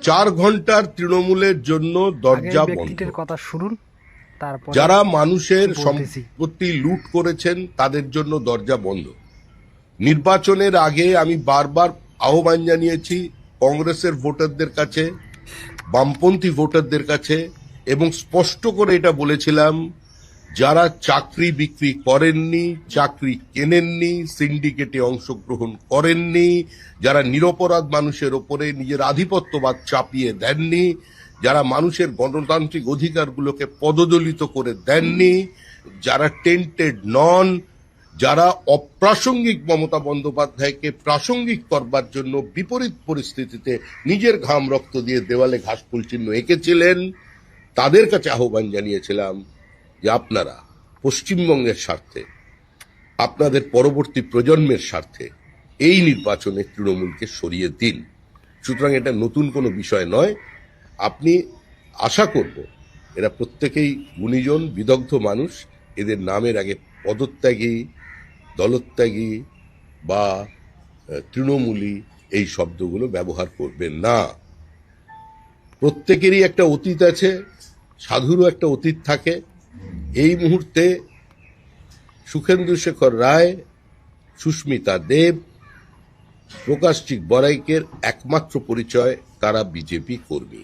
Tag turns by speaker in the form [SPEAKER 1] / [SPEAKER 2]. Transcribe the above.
[SPEAKER 1] 4 ঘন্টার তৃণমূলের জন্য দরজা বন্ধ।
[SPEAKER 2] কথা শুনুন, তারপর
[SPEAKER 1] যারা মানুষের সম্পত্তি লুট করেছেন তাদের জন্য দরজা বন্ধ। নির্বাচনের আগে আমি বারবার আহ্বান জানিয়েছি কংগ্রেসের ভোটারদের কাছে, বামপন্থী ভোটারদের কাছে, এবং স্পষ্ট করে এটা বলেছিলাম, যারা চাকরি বিক্রি করেননি, চাকরি কেনেননি, সিন্ডিকেটে অংশগ্রহণ করেননি, যারা নিরপরাধ মানুষের ওপরে নিজের আধিপত্যবাদ চাপিয়ে দেননি, যারা মানুষের গণতান্ত্রিক অধিকারগুলোকে পদদলিত করে দেননি, যারা টেন্টেড নন, যারা অপ্রাসঙ্গিক মমতা বন্দ্যোপাধ্যায়কে প্রাসঙ্গিক করবার জন্য বিপরীত পরিস্থিতিতে নিজের ঘাম রক্ত দিয়ে দেওয়ালে ঘাসফুল চিহ্ন এঁকেছিলেন, তাদের কাছে আহ্বান জানিয়েছিলাম যে আপনারা পশ্চিমবঙ্গের স্বার্থে, আপনাদের পরবর্তী প্রজন্মের স্বার্থে এই নির্বাচনে তৃণমূলকে সরিয়ে দিন। সুতরাং এটা নতুন কোনো বিষয় নয়। আপনি আশা করব এরা প্রত্যেকেই গুণীজন, বিদগ্ধ মানুষ, এদের নামের আগে পদত্যাগী, দলত্যাগী বা তৃণমূলী এই শব্দগুলো ব্যবহার করবেন না। প্রত্যেকেরই একটা অতীত আছে, সাধুরও একটা অতীত থাকে। এই মুহূর্তে সুখেন্দু শেখর রায়, সুস্মিতা দেব, প্রকাশচিক বড়াইকের একমাত্র পরিচয় তারা বিজেপি কর্মী।